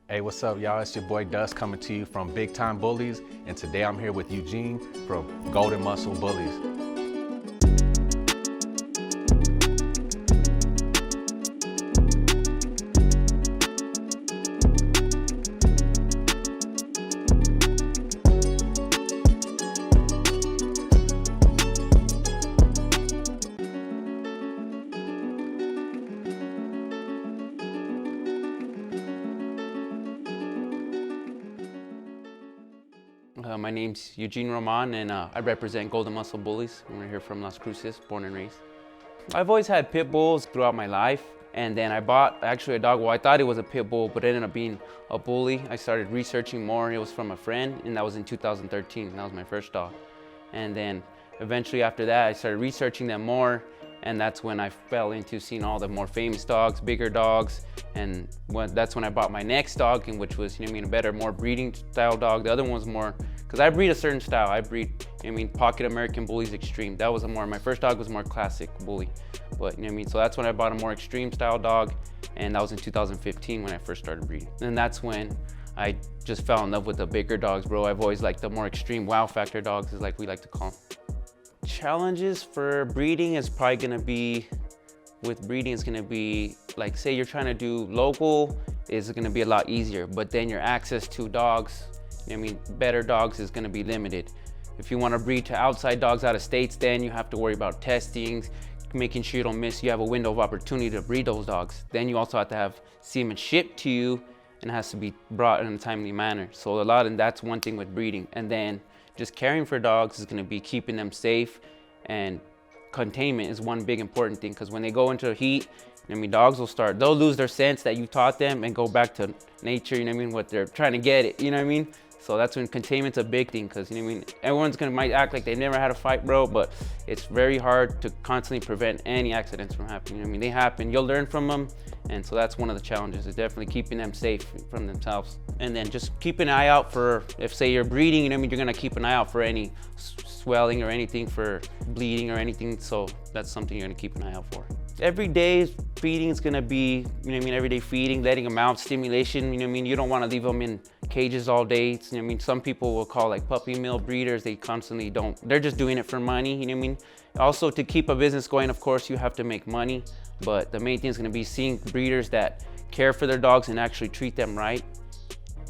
Hey, what's up, y'all? It's your boy Dust coming to you from Tyme Bullyz, and today I'm here with Eugene from Golden Muscle Bullies. My name's Eugene and I represent Golden Muscle Bullies. We're here from Las Cruces, born and raised. I've always had pit bulls throughout my life, and then I bought actually a dog. Well, I thought it was a pit bull, but it ended up being a bully. I started researching more. It was from a friend, and that was in 2013. That was my first dog. And then eventually after that, I started researching them more, and that's when I fell into seeing all the more famous dogs, bigger dogs, and that's when I bought my next dog, which was, a better, more breeding style dog. The other one was more, because I breed a certain style. I breed, Pocket American Bullies Extreme. That was my first dog was more classic bully. But, so that's when I bought a more extreme style dog, and that was in 2015 when I first started breeding. And that's when I just fell in love with the bigger dogs, bro. I've always liked the more extreme wow factor dogs, is like we like to call them. Challenges for breeding is probably gonna be, like, say you're trying to do local, is gonna be a lot easier, but then your access to dogs, better dogs is gonna be limited. If you wanna breed to outside dogs out of states, then you have to worry about testings, making sure you don't miss, you have a window of opportunity to breed those dogs. Then you also have to have semen shipped to you, and it has to be brought in a timely manner. So that's one thing with breeding. And then just caring for dogs is gonna be keeping them safe, and containment is one big important thing, because when they go into heat, dogs they'll lose their sense that you taught them and go back to nature, what they're trying to get it, So that's when containment's a big thing, because, everyone's might act like they never had a fight, bro, but it's very hard to constantly prevent any accidents from happening. They happen, you'll learn from them, and so that's one of the challenges, is definitely keeping them safe from themselves. And then just keep an eye out for, if say you're breeding, you're gonna keep an eye out for any swelling or anything, for bleeding or anything, so that's something you're gonna keep an eye out for. Every day feeding is gonna be, everyday feeding, letting them out, stimulation, you don't wanna leave them in cages all day. Some people will call like puppy mill breeders, they constantly they're just doing it for money, Also, to keep a business going, of course, you have to make money, but the main thing is gonna be seeing breeders that care for their dogs and actually treat them right.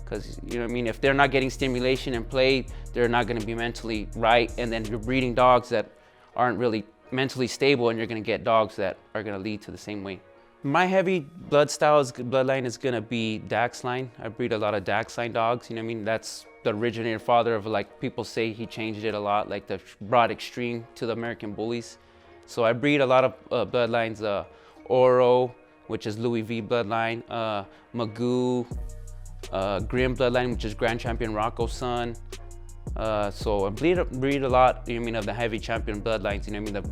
Because, if they're not getting stimulation and play, they're not gonna be mentally right, and then you're breeding dogs that aren't really mentally stable, and you're gonna get dogs that are gonna lead to the same way. My heavy bloodline is gonna be Dax line. I breed a lot of Dax line dogs, That's the originator father of, like, people say he changed it a lot, like brought extreme to the American Bullies. So I breed a lot of bloodlines, Oro, which is Louis V bloodline, Magoo, Grim bloodline, which is Grand Champion Rocco's son. So I breed a lot, of the heavy champion bloodlines, the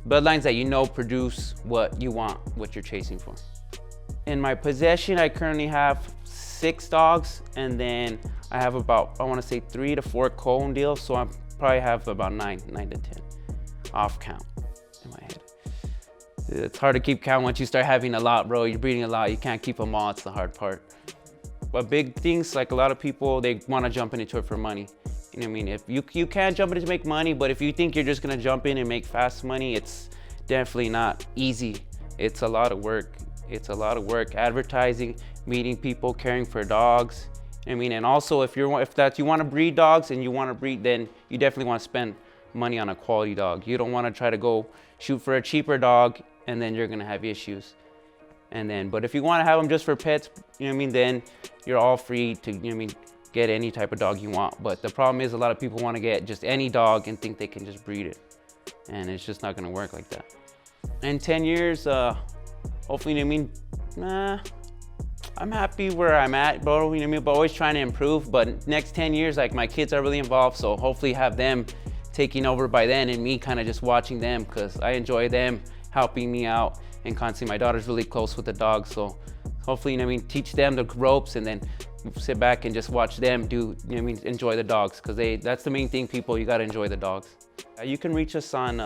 bloodlines that produce what you want, what you're chasing for. In my possession, I currently have 6 dogs, and then I have about, I wanna say 3 to 4 co-owned deals, so I probably have about 9 to 10 off count in my head. It's hard to keep count once you start having a lot, bro. You're breeding a lot, you can't keep them all, it's the hard part. But big things, like a lot of people, they wanna jump into it for money. If you can jump in to make money, but if you think you're just gonna jump in and make fast money, it's definitely not easy. It's a lot of work. Advertising, meeting people, caring for dogs. And also if you wanna breed dogs and you wanna breed, then you definitely wanna spend money on a quality dog. You don't wanna try to go shoot for a cheaper dog, and then you're gonna have issues. But if you wanna have them just for pets, then you're all free to, get any type of dog you want. But the problem is, a lot of people want to get just any dog and think they can just breed it, and it's just not going to work like that. In 10 years, hopefully, I'm happy where I'm at, bro, but always trying to improve. But next 10 years, like, my kids are really involved, so hopefully have them taking over by then, and me kind of just watching them, because I enjoy them helping me out, and constantly my daughter's really close with the dogs, so hopefully, teach them the ropes, and then sit back and just watch them do, enjoy the dogs, because that's the main thing, people, you got to enjoy the dogs. You can reach us on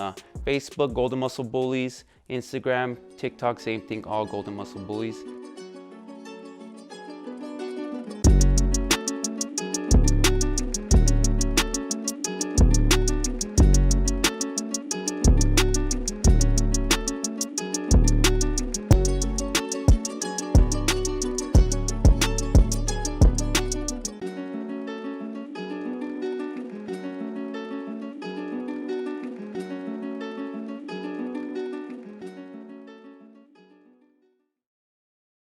Facebook, Golden Muscle Bullies, Instagram, TikTok, same thing, all Golden Muscle Bullies.